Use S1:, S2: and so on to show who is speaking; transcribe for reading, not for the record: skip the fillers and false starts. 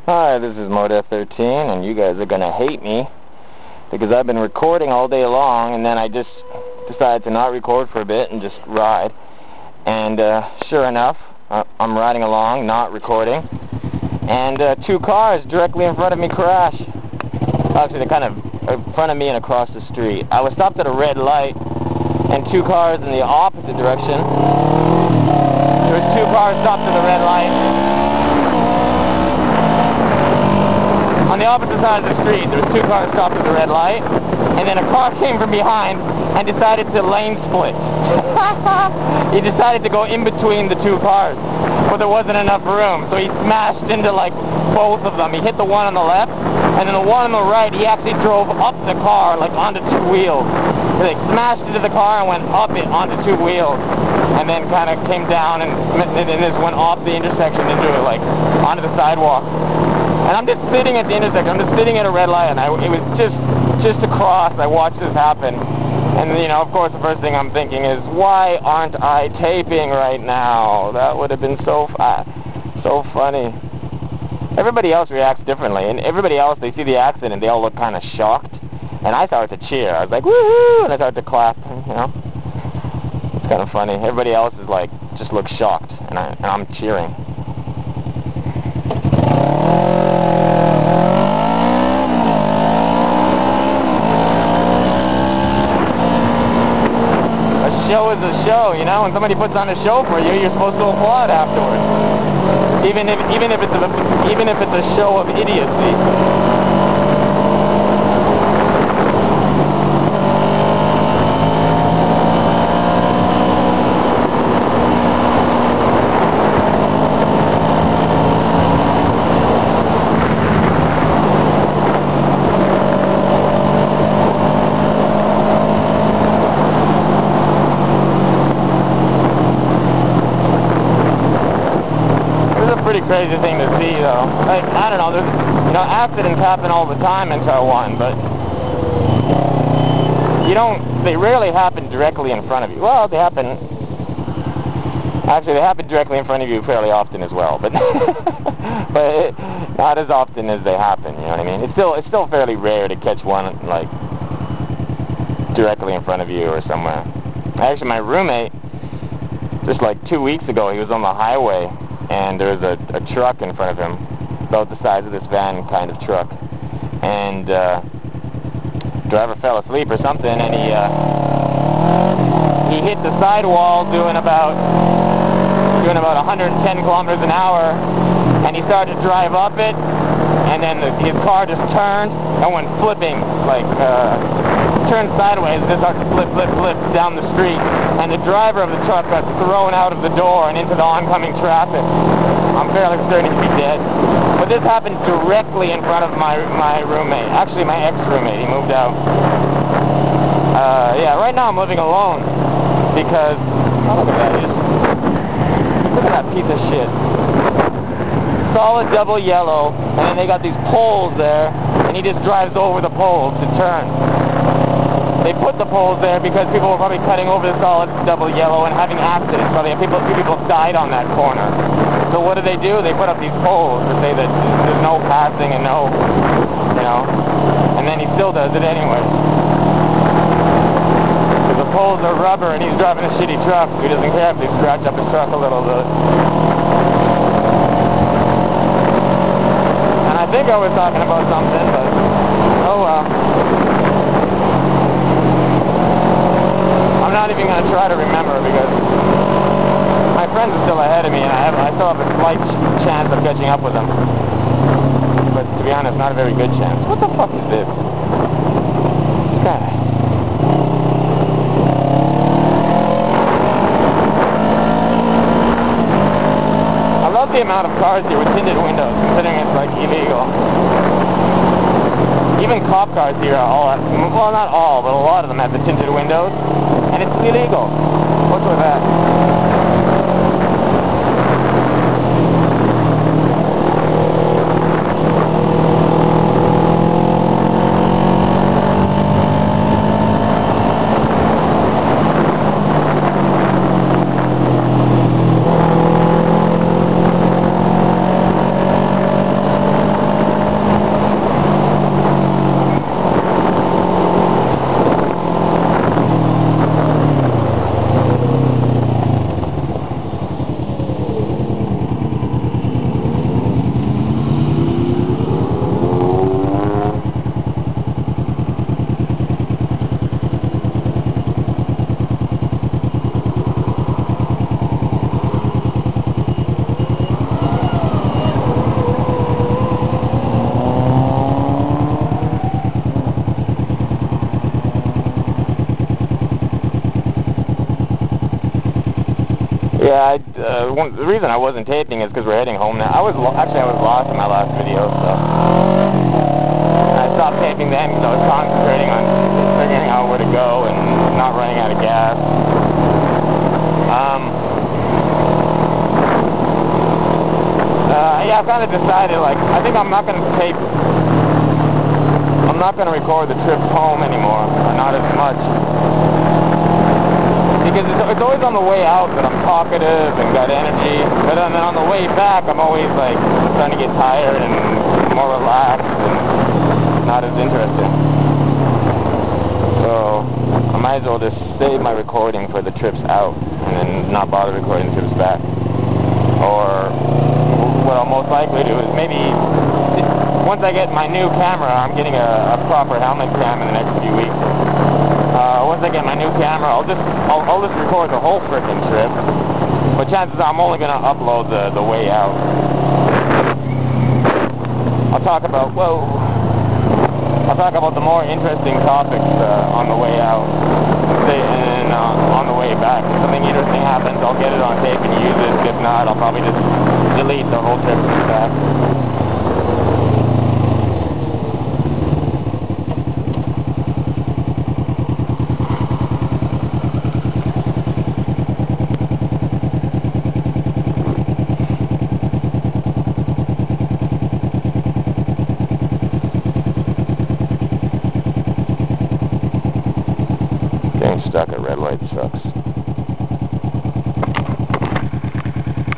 S1: Hi, this is Moda13, and you guys are gonna hate me because I've been recording all day long, and then I just decided to not record for a bit and just ride. And sure enough, I'm riding along, not recording, and two cars directly in front of me crash. Actually, they're kind of in front of me and across the street. I was stopped at a red light, and two cars in the opposite direction. There was two cars stopped at the red light. On the opposite side of the street, there was two cars stopped at the red light, and then a car came from behind and decided to lane split. He decided to go in between the two cars, but there wasn't enough room, so he smashed into, like, both of them. He hit the one on the left, and then the one on the right, he actually drove up the car, like, onto two wheels. So they smashed into the car and went up it onto two wheels, and then kind of came down and just went off the intersection into it, like, onto the sidewalk. And I'm just sitting at the intersection. I'm just sitting at a red light, and it was just across. I watched this happen, and you know, of course, the first thing I'm thinking is, why aren't I taping right now? That would have been so funny. Everybody else reacts differently, and everybody else, they see the accident, they all look kind of shocked, and I started to cheer. I was like, woohoo, and I started to clap. You know, it's kind of funny. Everybody else is like, just looks shocked, and I'm cheering. Show is a show, you know. When somebody puts on a show for you, you're supposed to applaud afterwards, even if it's a show of idiocy. Pretty crazy thing to see, though. Like, I don't know, you know, accidents happen all the time in car one, but they rarely happen directly in front of you. Well, they happen directly in front of you fairly often as well, but but not as often as they happen, you know what I mean? It's still fairly rare to catch one, like, directly in front of you or somewhere. Actually, my roommate, just like 2 weeks ago, he was on the highway, and there was a truck in front of him, about the size of this van kind of truck, and driver fell asleep or something, and he hit the sidewall doing about 110 kilometers an hour, and he started to drive up it, and then his car just turned and went flipping, like turned sideways, and just started to flip down the street, and the driver of the truck got thrown out of the door and into the oncoming traffic. I'm fairly certain he'd be dead. But this happened directly in front of my roommate. Actually, my ex-roommate. He moved out. Yeah, right now I'm living alone because, oh, look at that. Look at that piece of shit. Solid double yellow, and then they got these poles there, and he just drives over the poles to turn. They put the poles there because people were probably cutting over the solid double yellow and having accidents. Probably few people died on that corner. So what do? They put up these poles to say that there's no passing and no, you know, and then he still does it anyway. Because the poles are rubber and he's driving a shitty truck, so he doesn't care if they scratch up his truck a little bit. And I think I was talking about something, but oh well. I'm not even going to try to remember because my friends are still ahead of me, and I still have a slight chance of catching up with them. But to be honest, not a very good chance. What the fuck is this? God. I love the amount of cars here with tinted windows, considering it's like illegal. Even cop cars here are all, well, not all, but a lot of them have the tinted windows, and it's illegal. What's with that? the reason I wasn't taping is because we're heading home now. I was lost in my last video, so I stopped taping then because I was concentrating on figuring out where to go and not running out of gas. Yeah, I've kind of decided, like, I think I'm not going to record the trips home anymore, or not as much. Because it's always on the way out that I'm talkative and got energy, but then on the way back I'm always, like, starting to get tired and more relaxed and not as interesting. So I might as well just save my recording for the trips out and then not bother recording the trips back. Or what I'll most likely do is maybe once I get my new camera, I'm getting a proper helmet cam in the next few weeks. Once I get my new camera, I'll just record the whole frickin' trip. But chances are I'm only gonna upload the way out. I'll talk about the more interesting topics on the way out, and on the way back. If something interesting happens, I'll get it on tape and use it. If not, I'll probably just delete the whole trip and back. Getting stuck at red light sucks.